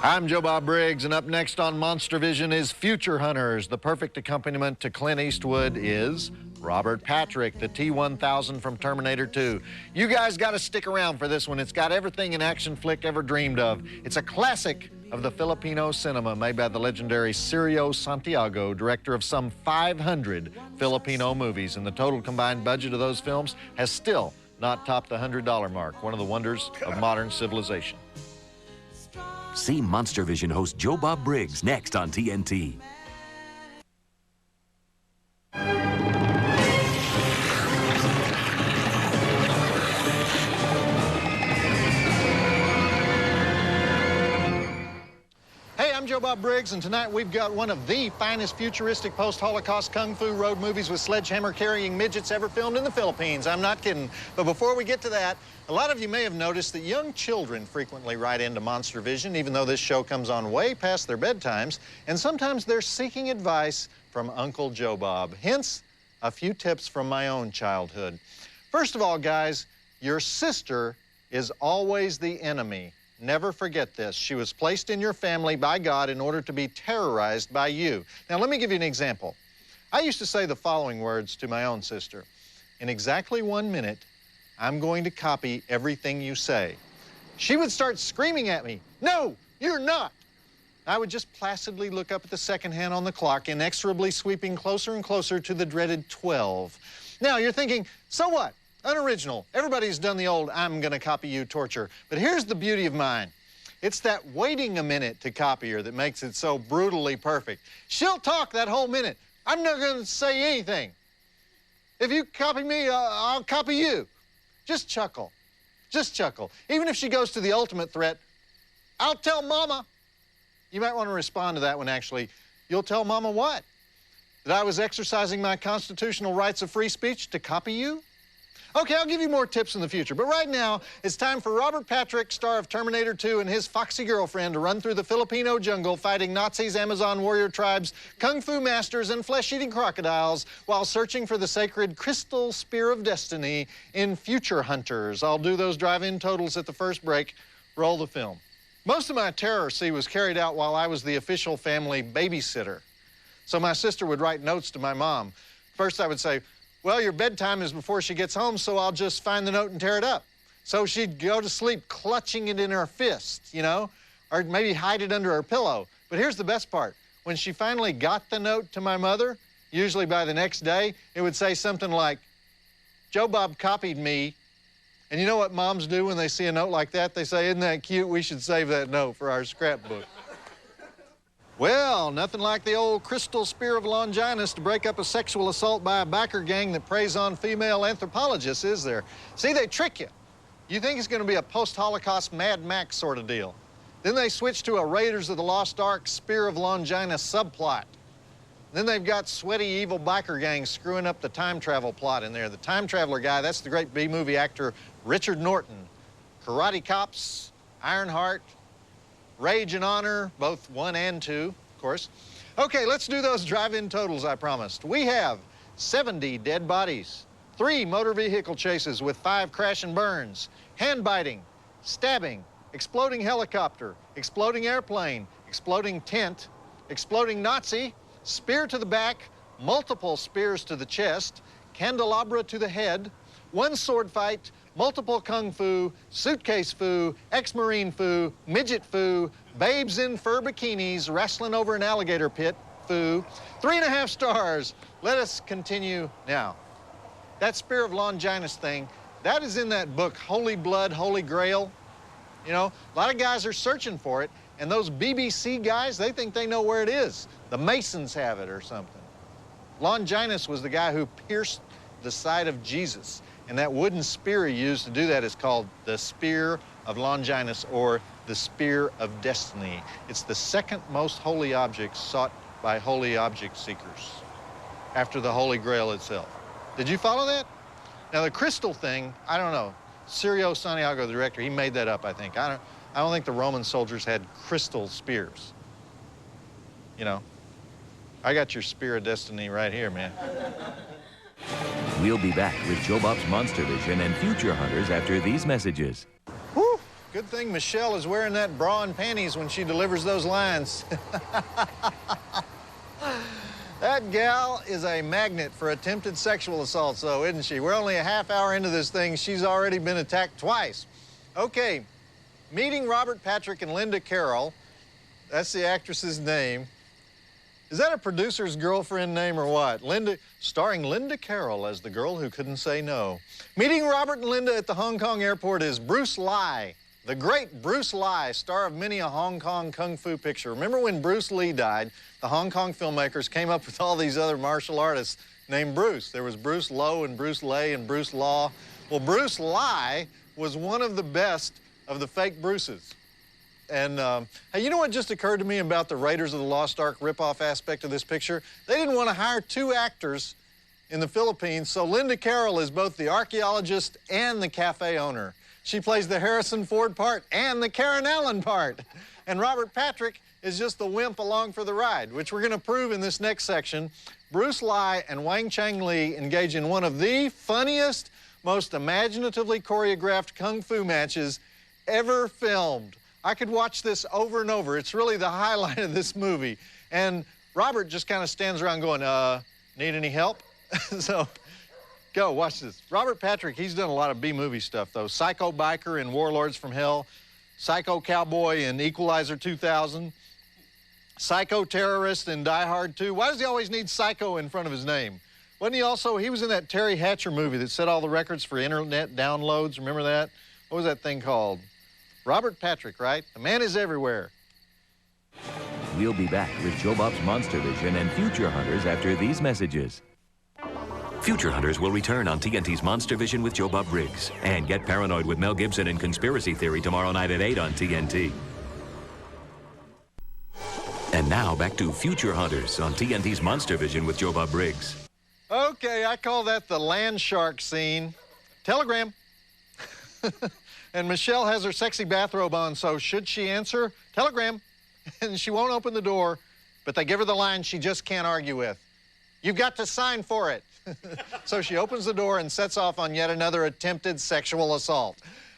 I'm Joe Bob Briggs, and up next on Monstervision is Future Hunters. The perfect accompaniment to Clint Eastwood is Robert Patrick, the T-1000 from Terminator 2. You guys got to stick around for this one. It's got everything an action flick ever dreamed of. It's a classic of the Filipino cinema made by the legendary Sergio Santiago, director of some 500 Filipino movies. And the total combined budget of those films has still not topped the $100 mark, one of the wonders of modern civilization. See Monstervision host Joe Bob Briggs next on TNT. Hey, I'm Joe Bob Briggs, and tonight we've got one of the finest futuristic post-Holocaust kung fu road movies with sledgehammer-carrying midgets ever filmed in the Philippines. I'm not kidding. But before we get to that, a lot of you may have noticed that young children frequently write into Monstervision, even though this show comes on way past their bedtimes, and sometimes they're seeking advice from Uncle Joe Bob. Hence, a few tips from my own childhood. First of all, guys, your sister is always the enemy. Never forget this. She was placed in your family by God in order to be terrorized by you. Now, let me give you an example. I used to say the following words to my own sister. In exactly 1 minute, I'm going to copy everything you say. She would start screaming at me, "No, you're not." I would just placidly look up at the second hand on the clock, inexorably sweeping closer and closer to the dreaded 12. Now, you're thinking, so what? Unoriginal. Everybody's done the old "I'm gonna copy you" torture. But here's the beauty of mine. It's that waiting a minute to copy her that makes it so brutally perfect. She'll talk that whole minute. I'm not gonna say anything. If you copy me, I'll copy you. Just chuckle. Just chuckle. Even if she goes to the ultimate threat, "I'll tell Mama." You might want to respond to that one, actually. You'll tell Mama what? That I was exercising my constitutional rights of free speech to copy you? Okay, I'll give you more tips in the future, but right now, it's time for Robert Patrick, star of Terminator 2, and his foxy girlfriend to run through the Filipino jungle fighting Nazis, Amazon warrior tribes, kung fu masters, and flesh-eating crocodiles while searching for the sacred crystal spear of destiny in Future Hunters. I'll do those drive-in totals at the first break. Roll the film. Most of my terror, see, was carried out while I was the official family babysitter. So my sister would write notes to my mom. First, I would say, "Well, your bedtime is before she gets home, so I'll just find the note and tear it up." So she'd go to sleep clutching it in her fist, you know, or maybe hide it under her pillow. But here's the best part. When she finally got the note to my mother, usually by the next day, it would say something like, "Joe Bob copied me." And you know what moms do when they see a note like that? They say, "Isn't that cute? We should save that note for our scrapbook." Well, nothing like the old crystal spear of Longinus to break up a sexual assault by a biker gang that preys on female anthropologists, is there? See, they trick you. You think it's going to be a post-Holocaust Mad Max sort of deal. Then they switch to a Raiders of the Lost Ark Spear of Longinus subplot. Then they've got sweaty, evil biker gangs screwing up the time travel plot in there. The time traveler guy, that's the great B-movie actor Richard Norton. Karate Cops, Ironheart, Rage and Honor, both 1 and 2, of course. Okay, let's do those drive-in totals I promised. We have 70 dead bodies, 3 motor vehicle chases with 5 crash and burns, hand biting, stabbing, exploding helicopter, exploding airplane, exploding tent, exploding Nazi, spear to the back, multiple spears to the chest, candelabra to the head, 1 sword fight, multiple kung fu, suitcase fu, ex-marine fu, midget fu, babes in fur bikinis wrestling over an alligator pit fu, 3.5 stars. Let us continue now. That Spear of Longinus thing, that is in that book, Holy Blood, Holy Grail. You know, a lot of guys are searching for it, and those BBC guys, they think they know where it is. The Masons have it or something. Longinus was the guy who pierced the side of Jesus. And that wooden spear he used to do that is called the Spear of Longinus, or the Spear of Destiny. It's the second most holy object sought by holy object seekers, after the Holy Grail itself. Did you follow that? Now, the crystal thing, I don't know. Sergio Santiago, the director, he made that up, I think. I don't think the Roman soldiers had crystal spears. You know, I got your Spear of Destiny right here, man. We'll be back with Joe Bob's Monstervision and Future Hunters after these messages. Whew. Good thing Michelle is wearing that bra and panties when she delivers those lines. That gal is a magnet for attempted sexual assaults, though, isn't she? We're only a half hour into this thing. She's already been attacked twice. Okay, meeting Robert Patrick and Linda Carroll. That's the actress's name. Is that a producer's girlfriend name or what? Linda, starring Linda Carroll as the girl who couldn't say no. Meeting Robert and Linda at the Hong Kong airport is Bruce Lee. The great Bruce Lee, star of many a Hong Kong kung fu picture. Remember when Bruce Lee died, the Hong Kong filmmakers came up with all these other martial artists named Bruce. There was Bruce Lowe and Bruce Lee and Bruce Law. Well, Bruce Lee was one of the best of the fake Bruces. And, hey, you know what just occurred to me about the Raiders of the Lost Ark ripoff aspect of this picture? They didn't want to hire two actors in the Philippines, so Linda Carroll is both the archaeologist and the cafe owner. She plays the Harrison Ford part and the Karen Allen part. And Robert Patrick is just the wimp along for the ride, which we're going to prove in this next section. Bruce Lee and Wang Chang Lee engage in one of the funniest, most imaginatively choreographed kung fu matches ever filmed. I could watch this over and over. It's really the highlight of this movie. And Robert just kind of stands around going, need any help? So, go, watch this. Robert Patrick, he's done a lot of B-movie stuff, though. Psycho Biker in Warlords from Hell, Psycho Cowboy in Equalizer 2000, Psycho Terrorist in Die Hard 2. Why does he always need Psycho in front of his name? Wasn't he also, he was in that Terry Hatcher movie that set all the records for internet downloads. Remember that? What was that thing called? Robert Patrick, right? The man is everywhere. We'll be back with Joe Bob's Monstervision and Future Hunters after these messages. Future Hunters will return on TNT's Monstervision with Joe Bob Briggs. And get paranoid with Mel Gibson and Conspiracy Theory tomorrow night at 8 on TNT. And now back to Future Hunters on TNT's Monstervision with Joe Bob Briggs. Okay, I call that the land shark scene. Telegram. And Michelle has her sexy bathrobe on, so should she answer? Telegram. And she won't open the door, but they give her the line she just can't argue with. You've got to sign for it. So she opens the door and sets off on yet another attempted sexual assault.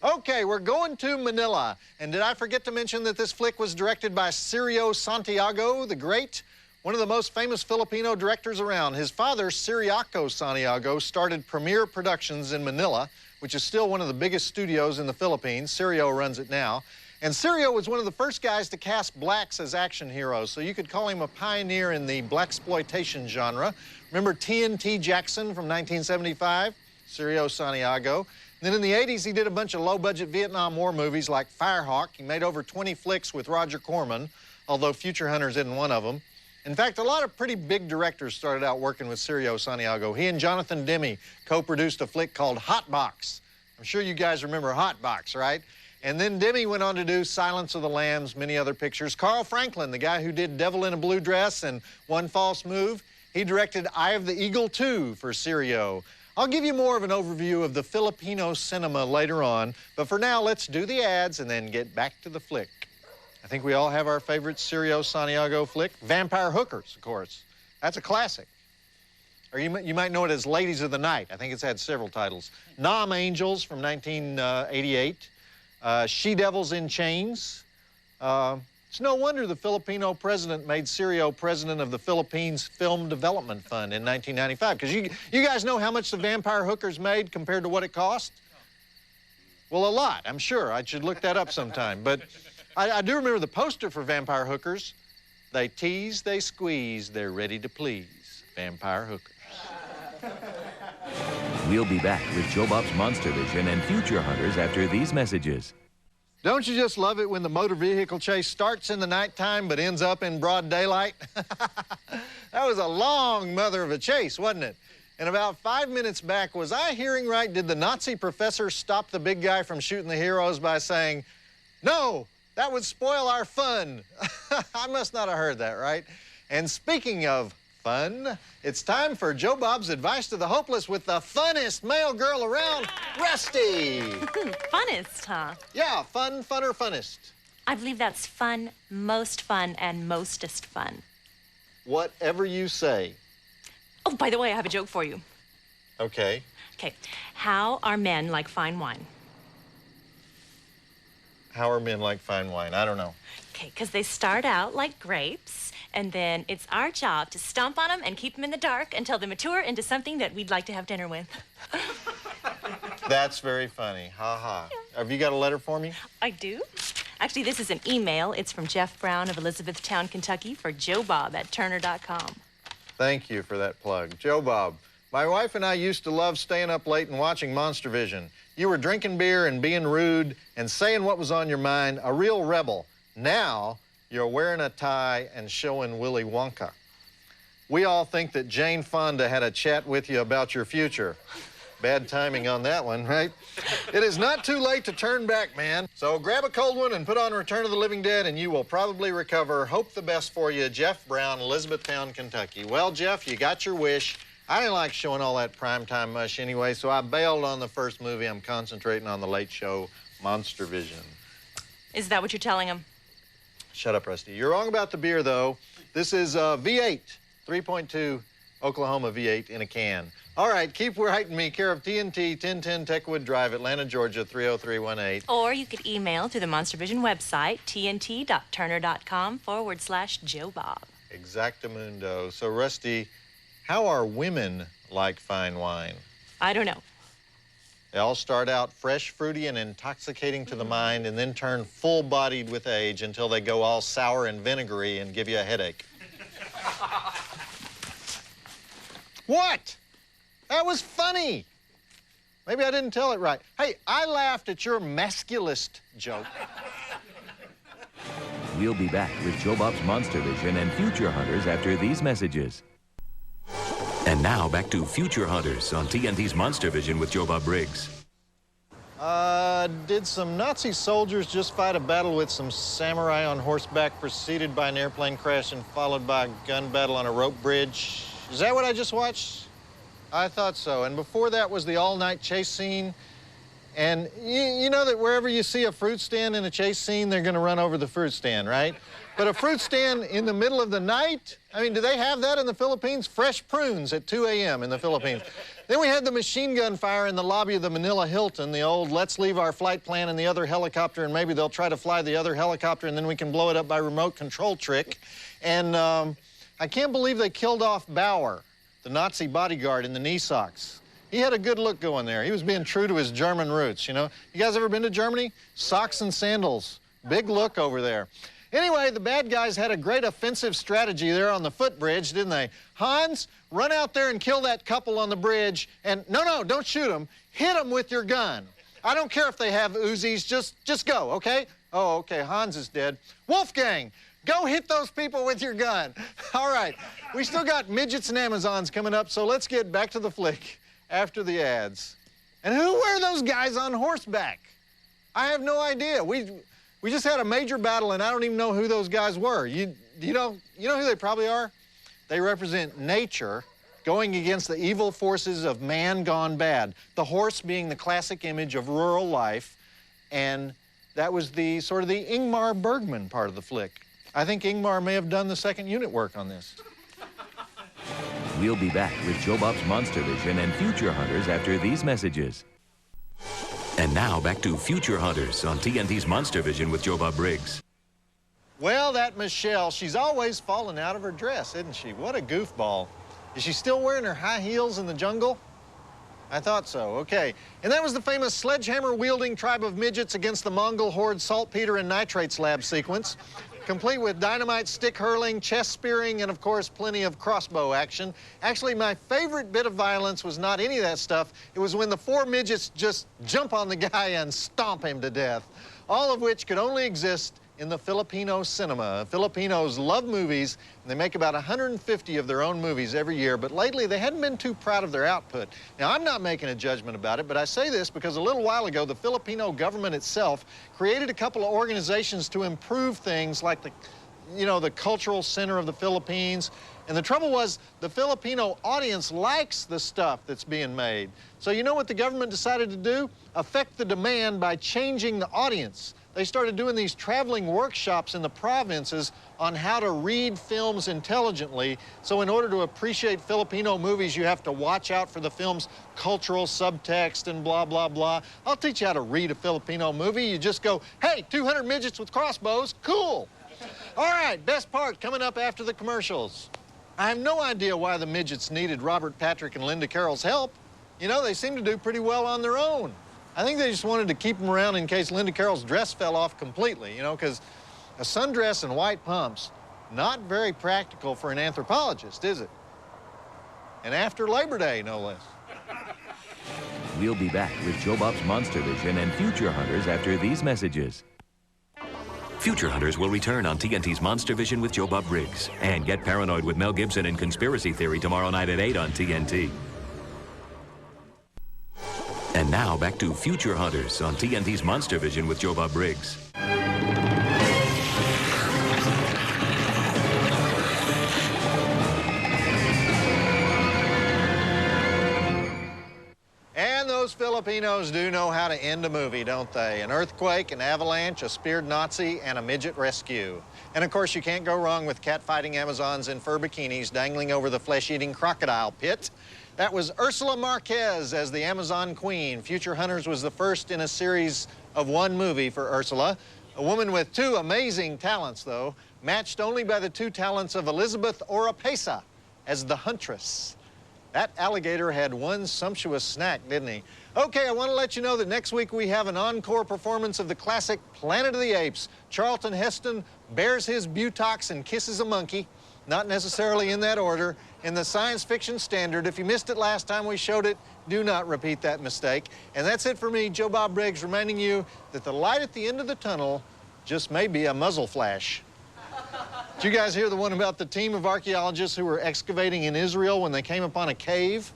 Okay, we're going to Manila. And did I forget to mention that this flick was directed by Cirio Santiago, the Great? One of the most famous Filipino directors around. His father, Ciriaco Santiago, started Premier Productions in Manila, which is still one of the biggest studios in the Philippines. Cirio runs it now. And Cirio was one of the first guys to cast blacks as action heroes, so you could call him a pioneer in the blaxploitation genre. Remember TNT Jackson from 1975? Cirio Santiago. And then in the 80s, he did a bunch of low-budget Vietnam War movies like Firehawk. He made over 20 flicks with Roger Corman, although Future Hunters isn't one of them. In fact, a lot of pretty big directors started out working with Cirio Santiago. He and Jonathan Demme co-produced a flick called Hot Box. I'm sure you guys remember Hot Box, right? And then Demme went on to do Silence of the Lambs, many other pictures. Carl Franklin, the guy who did Devil in a Blue Dress and One False Move, he directed Eye of the Eagle 2 for Cirio. I'll give you more of an overview of the Filipino cinema later on, but for now, let's do the ads and then get back to the flick. I think we all have our favorite Cirio Santiago flick, Vampire Hookers, of course. That's a classic. Or you might know it as Ladies of the Night. I think it's had several titles. Nam Angels from 1988. She-Devils in Chains. It's no wonder the Filipino president made Cirio president of the Philippines Film Development Fund in 1995. Because you guys know how much the Vampire Hookers made compared to what it cost? Well, a lot, I'm sure. I should look that up sometime. But I do remember the poster for Vampire Hookers. They tease, they squeeze, they're ready to please. Vampire Hookers. We'll be back with Joe Bob's Monstervision and Future Hunters after these messages. Don't you just love it when the motor vehicle chase starts in the nighttime but ends up in broad daylight? That was a long mother of a chase, wasn't it? And about 5 minutes back, was I hearing right? Did the Nazi professor stop the big guy from shooting the heroes by saying, "No, that would spoil our fun"? I must not have heard that, right? And speaking of fun, it's time for Joe Bob's Advice to the Hopeless with the funnest male girl around, Rusty. Funnest, huh? Yeah, fun, funner, funnest. I believe that's fun, most fun, and mostest fun. Whatever you say. Oh, by the way, I have a joke for you. Okay. Okay. How are men like fine wine? How are men like fine wine? I don't know. Okay, because they start out like grapes, and then it's our job to stomp on them and keep them in the dark until they mature into something that we'd like to have dinner with. That's very funny. Ha ha. Have you got a letter for me? I do. Actually, this is an email. It's from Jeff Brown of Elizabethtown, Kentucky for Joe Bob at Turner.com. Thank you for that plug. Joe Bob, my wife and I used to love staying up late and watching Monstervision. You were drinking beer and being rude and saying what was on your mind, a real rebel. Now, you're wearing a tie and showing Willy Wonka. We all think that Jane Fonda had a chat with you about your future. Bad timing on that one, right? It is not too late to turn back, man. So grab a cold one and put on Return of the Living Dead, and you will probably recover. Hope the best for you, Jeff Brown, Elizabethtown, Kentucky. Well, Jeff, you got your wish. I didn't like showing all that primetime mush anyway, so I bailed on the first movie. I'm concentrating on the late show, Monstervision. Is that what you're telling him? Shut up, Rusty. You're wrong about the beer, though. This is V8, 3.2 Oklahoma V8 in a can. All right, keep writing me, care of TNT, 1010 Techwood Drive, Atlanta, Georgia, 30318. Or you could email through the Monstervision website, tnt.turner.com/Joe Bob. Exactamundo. So, Rusty, how are women like fine wine? I don't know. They all start out fresh, fruity, and intoxicating to the mind, and then turn full-bodied with age until they go all sour and vinegary and give you a headache. What? That was funny. Maybe I didn't tell it right. Hey, I laughed at your masculist joke. We'll be back with Joe Bob's Monstervision and Future Hunters after these messages. And now back to Future Hunters on TNT's Monstervision with Joe Bob Briggs. Did some Nazi soldiers just fight a battle with some samurai on horseback, preceded by an airplane crash and followed by a gun battle on a rope bridge? Is that what I just watched? I thought so. And before that was the all-night chase scene. And you know that wherever you see a fruit stand in a chase scene, they're going to run over the fruit stand, right? But a fruit stand in the middle of the night? I mean, do they have that in the Philippines? Fresh prunes at 2 a.m. in the Philippines. Then we had the machine gun fire in the lobby of the Manila Hilton, the old let's leave our flight plan in the other helicopter and maybe they'll try to fly the other helicopter and then we can blow it up by remote control trick. And I can't believe they killed off Bauer, the Nazi bodyguard in the knee socks. He had a good look going there. He was being true to his German roots, you know. You guys ever been to Germany? Socks and sandals. Big look over there. Anyway, the bad guys had a great offensive strategy there on the footbridge, didn't they? Hans, run out there and kill that couple on the bridge. And no, don't shoot them. Hit them with your gun. I don't care if they have Uzis. Just go, okay? Oh, okay, Hans is dead. Wolfgang, go hit those people with your gun. All right, we still got midgets and Amazons coming up, so let's get back to the flick after the ads. And who were those guys on horseback? I have no idea. We just had a major battle, and I don't even know who those guys were. You know who they probably are? They represent nature going against the evil forces of man gone bad. The horse being the classic image of rural life, and that was the sort of the Ingmar Bergman part of the flick. I think Ingmar may have done the second unit work on this. We'll be back with Joe Bob's Monstervision and Future Hunters after these messages. And now back to Future Hunters on TNT's Monstervision with Joe Bob Briggs. Well, that Michelle, she's always falling out of her dress, isn't she? What a goofball. Is she still wearing her high heels in the jungle? I thought so, okay. And that was the famous sledgehammer-wielding tribe of midgets against the Mongol horde saltpeter and nitrate slab sequence, complete with dynamite, stick hurling, chest spearing, and of course, plenty of crossbow action. Actually, my favorite bit of violence was not any of that stuff. It was when the four midgets just jump on the guy and stomp him to death, all of which could only exist in the Filipino cinema. Filipinos love movies, and they make about 150 of their own movies every year, but lately they hadn't been too proud of their output. Now, I'm not making a judgment about it, but I say this because a little while ago, the Filipino government itself created a couple of organizations to improve things like the cultural center of the Philippines. And the trouble was, the Filipino audience likes the stuff that's being made. So you know what the government decided to do? Affect the demand by changing the audience. they started doing these traveling workshops in the provinces on how to read films intelligently. So in order to appreciate Filipino movies, you have to watch out for the film's cultural subtext and blah, blah, blah. I'll teach you how to read a Filipino movie. You just go, hey, 200 midgets with crossbows, cool. All right, best part coming up after the commercials. I have no idea why the midgets needed Robert Patrick and Linda Carroll's help. You know, they seem to do pretty well on their own. I think they just wanted to keep them around in case Linda Carroll's dress fell off completely, you know, because a sundress and white pumps, not very practical for an anthropologist, is it? And after Labor Day, no less. We'll be back with Joe Bob's Monstervision and Future Hunters after these messages. Future Hunters will return on TNT's Monstervision with Joe Bob Briggs. And get paranoid with Mel Gibson and Conspiracy Theory tomorrow night at 8 on TNT. And now back to Future Hunters on TNT's Monstervision with Joe Bob Briggs. And those Filipinos do know how to end a movie, don't they? An earthquake, an avalanche, a speared Nazi, and a midget rescue. And of course, you can't go wrong with cat-fighting Amazons in fur bikinis dangling over the flesh-eating crocodile pit. That was Ursula Marquez as the Amazon Queen. Future Hunters was the first in a series of one movie for Ursula. A woman with two amazing talents, though, matched only by the two talents of Elizabeth Oropesa as the Huntress. That alligator had one sumptuous snack, didn't he? Okay, I want to let you know that next week we have an encore performance of the classic Planet of the Apes. Charlton Heston bears his buttocks and kisses a monkey. Not necessarily in that order. In the science fiction standard, if you missed it last time we showed it, do not repeat that mistake. And that's it for me, Joe Bob Briggs, reminding you that the light at the end of the tunnel just may be a muzzle flash. Did you guys hear the one about the team of archaeologists who were excavating in Israel when they came upon a cave?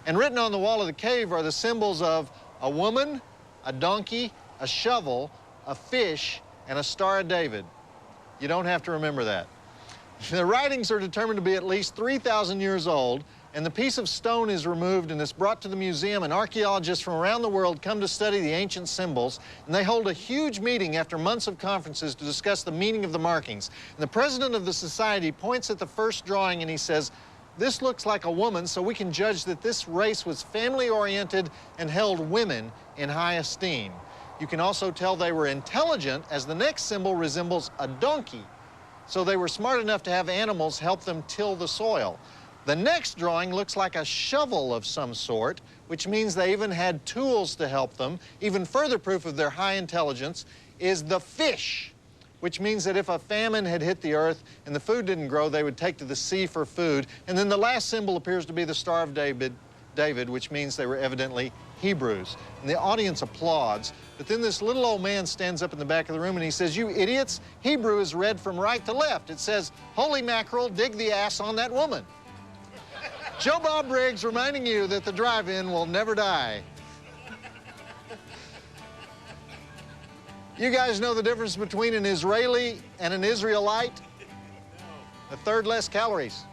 And written on the wall of the cave are the symbols of a woman, a donkey, a shovel, a fish, and a Star of David. You don't have to remember that. The writings are determined to be at least 3,000 years old, and the piece of stone is removed and it's brought to the museum, and archaeologists from around the world come to study the ancient symbols, and they hold a huge meeting after months of conferences to discuss the meaning of the markings. And the president of the society points at the first drawing and he says, "This looks like a woman, so we can judge that this race was family-oriented and held women in high esteem. You can also tell they were intelligent, as the next symbol resembles a donkey. So they were smart enough to have animals help them till the soil. The next drawing looks like a shovel of some sort, which means they even had tools to help them. Even further proof of their high intelligence is the fish, which means that if a famine had hit the earth and the food didn't grow, they would take to the sea for food. And then the last symbol appears to be the Star of David, which means they were evidently Hebrews." And the audience applauds, but then this little old man stands up in the back of the room and he says, "You idiots, Hebrew is read from right to left. It says, 'Holy mackerel, dig the ass on that woman.'" Joe Bob Briggs reminding you that the drive-in will never die. You guys know the difference between an Israeli and an Israelite? A third less calories.